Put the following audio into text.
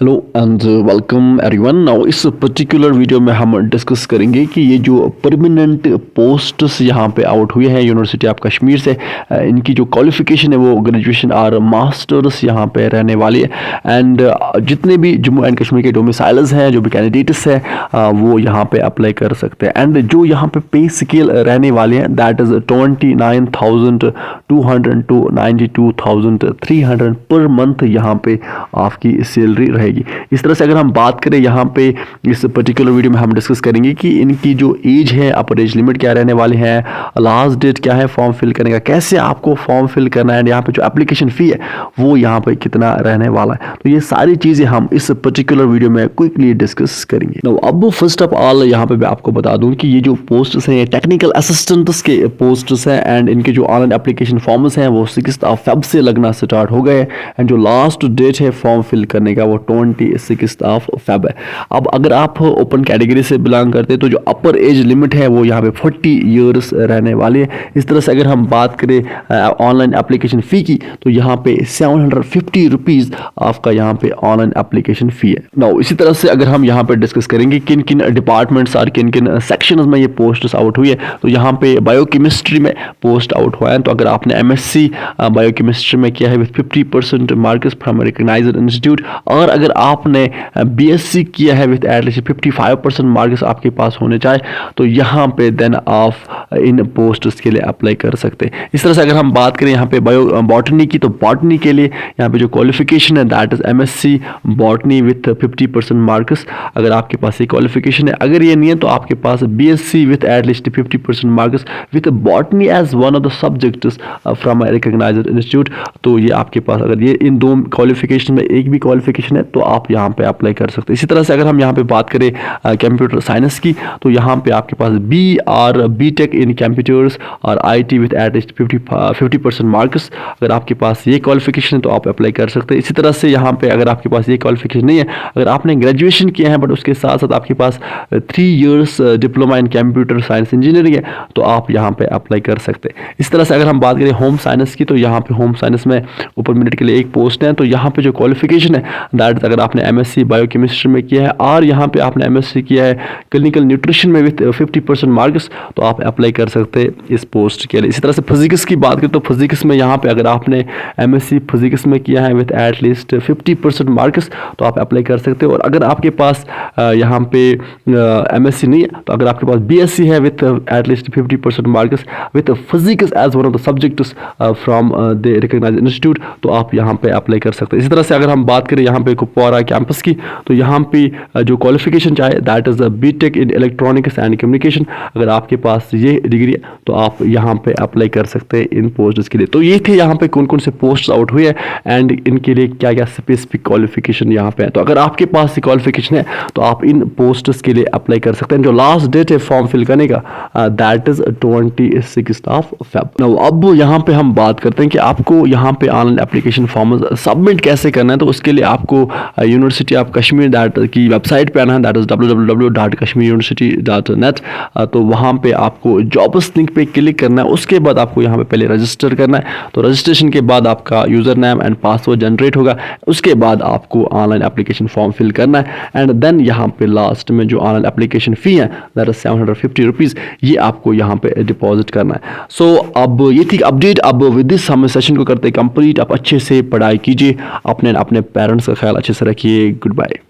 Hello and welcome everyone. Now इस particular video में हम डिस्कस करेंगे कि ये जो परमानेंट पोस्ट्स यहाँ पे आउट हुए हैं यूनिवर्सिटी ऑफ कश्मीर से, इनकी जो क्वालिफिकेशन है वो ग्रेजुएशन और मास्टर्स यहाँ पे रहने वाली है। एंड जितने भी जम्मू एंड कश्मीर के डोमिसाइल्स हैं, जो भी कैंडिडेट्स हैं, वो यहाँ पे अप्लाई कर सकते हैं। एंड जो यहाँ पे पे स्केल रहने वाले हैं that is 29,200 to 92,300 per month यहाँ पे आपकी सैलरी रहेगी। इस तरह से अगर हम बात करें यहाँ पे इस पर्टिकुलर वीडियो में हम डिस्कस करेंगे कि इनकी जो एज है, अपर एज लिमिट क्या रहने वाली है, लास्ट डेट क्या है फॉर्म फिल करने का, कैसे आपको फॉर्म फिल करना है, एंड यहाँ पे जो एप्लीकेशन फ़ी है वो यहाँ पे कितना रहने वाला है। तो ये सारी चीज़ें हम इस पर्टिकुलर वीडियो में क्विकली डिस्कस करेंगे। तो अब फर्स्ट ऑफ ऑल यहाँ पे मैं आपको बता दूँ कि ये जो पोस्ट्स हैं टेक्निकल असिस्टेंट्स के पोस्ट्स हैं, एंड इनके जो ऑनलाइन एप्लीकेशन फॉर्म्स हैं वो 6 फेब से लगना स्टार्ट हो गए। एंड जो लास्ट डेट है फॉर्म फिल करने का वो 26 फेब है। अब अगर आप ओपन कैटेगरी से बिलोंग करते हैं तो जो अपर एज लिमिट है वो यहाँ पे 40 ईयर्स रहने वाली है। इस तरह से अगर हम बात करें ऑनलाइन एप्लीकेशन फ़ी की तो यहाँ पे 750 रुपीज़ आपका यहाँ पे ऑनलाइन एप्लीकेशन फ़ी है। नाउ इसी तरह से अगर हम यहाँ पे डिस्कस करेंगे किन किन डिपार्टमेंट्स और किन किन सेक्शंस में ये पोस्ट आउट हुई है, तो यहाँ पे बायोकेमिस्ट्री में पोस्ट आउट हुआ है। तो अगर आपने MSc बायोकेमिस्ट्री में किया है with 50% marks from recognized institute, और अगर आपने BSc किया है विथ एटलीस्ट 55% मार्क्स आपके पास होने चाहिए, तो यहाँ पे देन आप इन पोस्ट्स के लिए अप्लाई कर सकते हैं। इस तरह से अगर हम बात करें यहाँ पे बायो बॉटनी की, तो बॉटनी के लिए यहाँ पे जो क्वालिफिकेशन है that is MSc botany with 50% marks. अगर आपके पास ये क्वालिफिकेशन है, अगर ये नहीं है तो आपके पास BSc with at least 50% marks with botany as one of the subjects from recognized institute, तो ये आपके पास अगर ये इन दो क्वालिफिकेशन में एक भी क्वालिफिकेशन है तो आप यहाँ पे अप्लाई कर सकते हैं। इसी तरह से अगर हम यहाँ पे बात करें कंप्यूटर साइंस की, तो यहाँ पे आपके पास B और BTech इन कंप्यूटर्स और IT विथ एटलीस्ट 50% मार्क्स, अगर आपके पास ये क्वालिफिकेशन है तो आप अप्लाई कर सकते हैं। इसी तरह से यहाँ पे अगर आपके पास ये क्वालिफिकेशन नहीं है, अगर आपने ग्रेजुएशन किया है बट उसके साथ साथ आपके पास 3 years diploma in computer science engineering है, तो आप यहाँ पे अप्लाई कर सकते हैं। इस तरह से अगर हम बात करें होम साइंस की, तो यहाँ पे होम साइंस में ऊपर मिनट के लिए एक पोस्ट है। तो यहाँ पे जो क्वालिफिकेशन है दैट अगर आपने MSc बायोकेमिस्ट्री में किया है और यहाँ पे आपने MSc किया है क्लिनिकल न्यूट्रिशन में विथ 50% मार्क्स, तो आप अप्लाई कर सकते हैं इस पोस्ट के लिए। इसी तरह से फिजिक्स की बात करें तो फिजिक्स में यहाँ पे अगर आपने MSc फिजिक्स में किया है विथ एटलीस्ट 50% मार्क्स, तो आप अप्लाई कर सकते हो। और अगर आपके पास यहाँ पे MSc नहीं है, तो अगर आपके पास BSc है with at least 50% marks with physics as one of the subjects from the recognized institute, तो आप यहाँ पे अप्लाई कर सकते हैं। इसी तरह से अगर हम बात करें यहाँ पे कुपवारा कैंपस की, तो यहाँ पे जो क्वालिफिकेशन चाहे that is BTech in electronics and communication, अगर आपके पास ये डिग्री है तो आप यहाँ पे अप्लाई कर सकते हैं इन पोस्ट्स के लिए। तो ये थे यहाँ पे कौन कौन से पोस्ट आउट हुए हैं एंड इनके लिए क्या क्या स्पेसिफिक क्वालिफिकेशन यहाँ पे है। तो अगर आपके पास ये क्वालिफिकेशन है तो आप इन पोस्ट्स के लिए अप्लाई कर सकते हैं। जो लास्ट डेट है फॉर्म फिल करने का दैट इज 26 फेब। नाउ अब यहाँ पे हम बात करते हैं कि आपको यहाँ पे ऑनलाइन एप्लीकेशन फॉर्म सबमिट कैसे करना है। तो उसके लिए आपको यूनिवर्सिटी ऑफ कश्मीर दैट की वेबसाइट पे आना है, दैट इज www.kashmiruniversity.net। तो वहाँ पे आपको जॉब्स लिंक पे क्लिक करना है। उसके बाद आपको यहाँ पे पहले रजिस्टर करना है। तो रजिस्ट्रेशन के बाद आपका user name and password generate होगा। उसके बाद आपको ऑनलाइन एप्लीकेशन फॉर्म फिल करना है एंड देन यहाँ पे लास्ट में जो ऑनलाइन एप्लीकेशन फ़ी है दैट इज 750 रुपीज़, ये आपको यहाँ पे डिपॉजिट करना है। सो अब ये थी अपडेट। अब विद दिस हम सेशन को करते हैं कंप्लीट। आप अच्छे से पढ़ाई कीजिए, अपने पेरेंट्स का ख्याल अच्छे से रखिए। Good bye.